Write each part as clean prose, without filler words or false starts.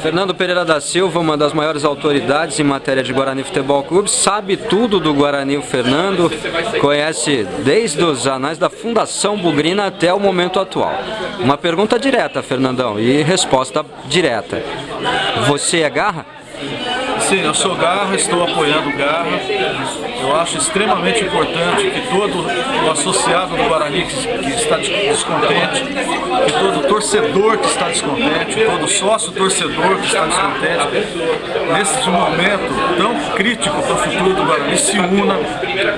Fernando Pereira da Silva, uma das maiores autoridades em matéria de Guarani Futebol Clube, sabe tudo do Guarani. O Fernando conhece desde os anais da Fundação Bugrina até o momento atual. Uma pergunta direta, Fernandão, e resposta direta. Você é Garra? Sim, eu sou Garra, estou apoiando o Garra. Eu acho extremamente importante que todo o associado do Guarani que está descontente, que todo torcedor que está descontente, todo sócio torcedor que está descontente, nesse momento tão crítico para o futuro do Guarani, se una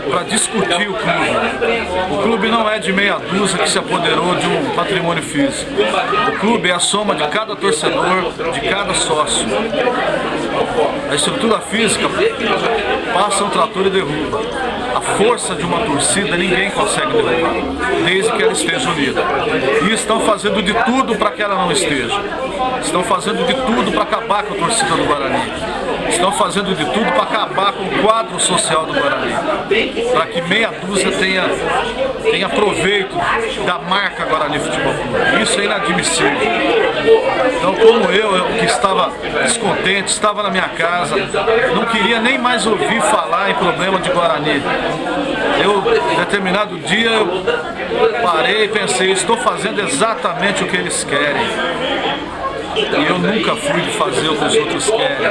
para discutir o clube. O clube não é de meia dúzia que se apoderou de um patrimônio físico. O clube é a soma de cada torcedor, de cada sócio. A estrutura física passa um trator e derruba. A força de uma torcida ninguém consegue derrubar, desde que ela esteja unida. E estão fazendo de tudo para que ela não esteja. Estão fazendo de tudo para acabar com a torcida do Guarani. Estão fazendo de tudo para acabar com o quadro social do Guarani. Para que meia dúzia tenha proveito da marca Guarani Futebol Clube. Isso é inadmissível. Então, como eu que estava descontente, estava na minha casa, não queria nem mais ouvir falar em problema de Guarani. Em determinado dia, eu parei e pensei, estou fazendo exatamente o que eles querem. E eu nunca fui de fazer o que os outros querem.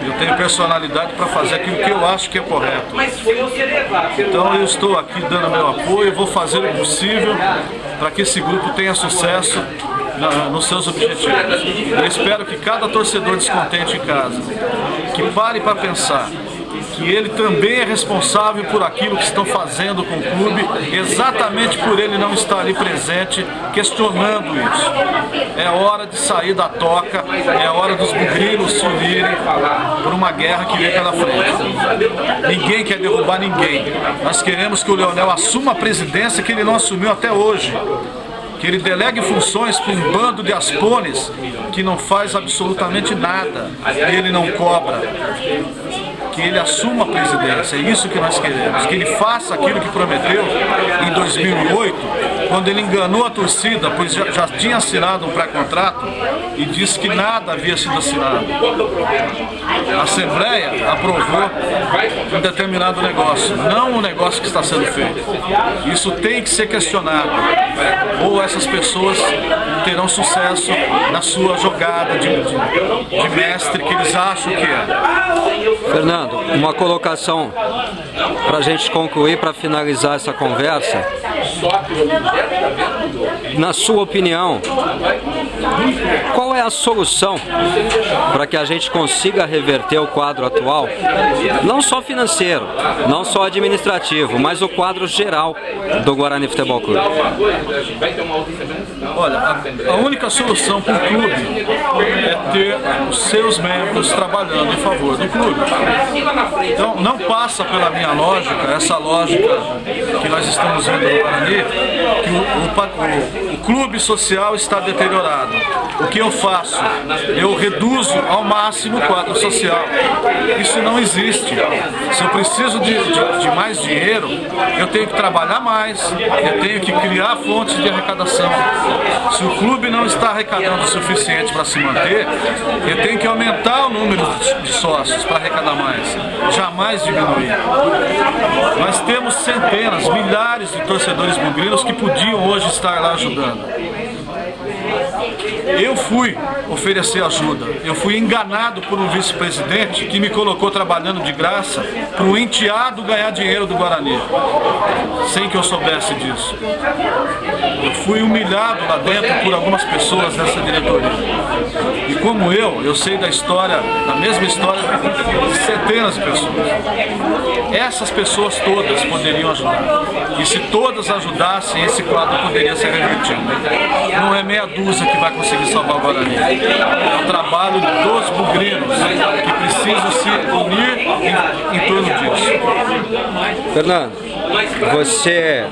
Eu tenho personalidade para fazer aquilo que eu acho que é correto. Então eu estou aqui dando meu apoio e vou fazer o possível para que esse grupo tenha sucesso nos seus objetivos. Eu espero que cada torcedor descontente em casa, que pare para pensar que ele também é responsável por aquilo que estão fazendo com o clube, exatamente por ele não estar ali presente, questionando isso. É hora de sair da toca, é hora dos bugrinos se unirem por uma guerra que vem pela frente. Ninguém quer derrubar ninguém. Nós queremos que o Leonel assuma a presidência que ele não assumiu até hoje. Que ele delegue funções para um bando de aspones que não faz absolutamente nada, e ele não cobra. Que ele assuma a presidência, é isso que nós queremos, que ele faça aquilo que prometeu em 2008, quando ele enganou a torcida, pois já tinha assinado um pré-contrato e disse que nada havia sido assinado. A Assembleia aprovou um determinado negócio, não o negócio que está sendo feito. Isso tem que ser questionado, ou essas pessoas terão sucesso na sua jogada de mestre que eles acham que é. Fernando, uma colocação para a gente concluir, para finalizar essa conversa. Na sua opinião, qual é a solução para que a gente consiga reverter o quadro atual? Não só financeiro, não só administrativo, mas o quadro geral do Guarani Futebol Clube. Olha, a única solução para o clube é ter os seus membros trabalhando em favor do clube. Então, não passa pela minha lógica, essa lógica que nós estamos vendo no Guarani, que o clube social está deteriorado. O que eu faço? Eu reduzo ao máximo o quadro social. Isso não existe. Se eu preciso de mais dinheiro, eu tenho que trabalhar mais, eu tenho que criar fontes de arrecadação. Se o clube não está arrecadando o suficiente para se manter, eu tenho que aumentar o número de sócios para arrecadar mais, jamais diminuir. Nós temos centenas, milhares de torcedores bugrinos que podiam hoje estar lá ajudando. Eu fui oferecer ajuda, eu fui enganado por um vice-presidente que me colocou trabalhando de graça para um enteado ganhar dinheiro do Guarani, sem que eu soubesse disso. Eu fui humilhado lá dentro por algumas pessoas dessa diretoria. E como eu sei da história, da mesma história de centenas de pessoas. Essas pessoas todas poderiam ajudar. E se todas ajudassem, esse quadro poderia ser revertido. Não é meia dúzia que vai conseguir salvar o Guarani. É o trabalho dos bugrinos que precisam se unir em torno disso. Fernando, você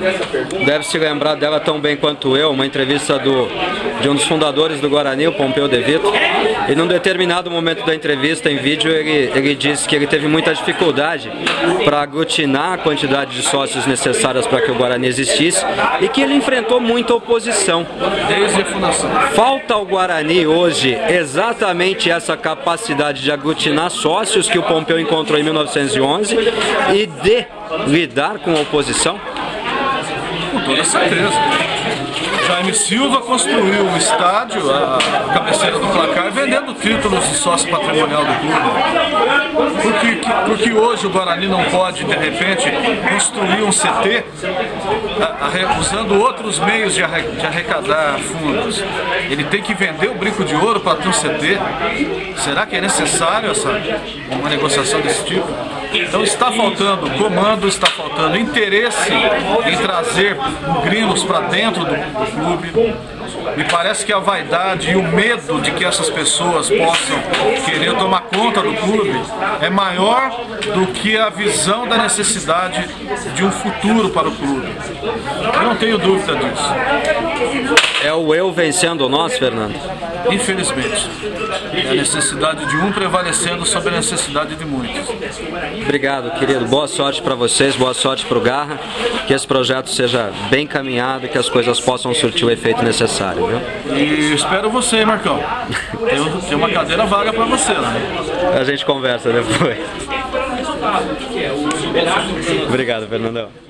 deve se lembrar dela tão bem quanto eu, uma entrevista de um dos fundadores do Guarani, o Pompeu De Vito, E num determinado momento da entrevista em vídeo, ele disse que ele teve muita dificuldade para aglutinar a quantidade de sócios necessárias para que o Guarani existisse e que ele enfrentou muita oposição. Desde a fundação. Falta ao Guarani hoje exatamente essa capacidade de aglutinar sócios que o Pompeu encontrou em 1911 e de lidar com a oposição? Com toda certeza. Jaime Silva construiu o estádio, a cabeceira do placar, vendendo títulos de sócio patrimonial do clube. Porque hoje o Guarani não pode, de repente, construir um CT usando outros meios de arrecadar fundos. Ele tem que vender o brinco de ouro para ter um CT. Será que é necessário uma negociação desse tipo? Então está faltando comando, está faltando interesse em trazer grilos para dentro do clube. Me parece que a vaidade e o medo de que essas pessoas possam querer tomar conta do clube é maior do que a visão da necessidade de um futuro para o clube. Eu não tenho dúvida disso. É o eu vencendo o nós, Fernando? Infelizmente. É a necessidade de um prevalecendo sobre a necessidade de muitos. Obrigado, querido. Boa sorte para vocês, boa sorte para o Garra. Que esse projeto seja bem caminhado e que as coisas possam surtir o efeito necessário, viu? E espero você, Marcão. Tem uma cadeira vaga para você, né? A gente conversa depois. Obrigado, Fernandão.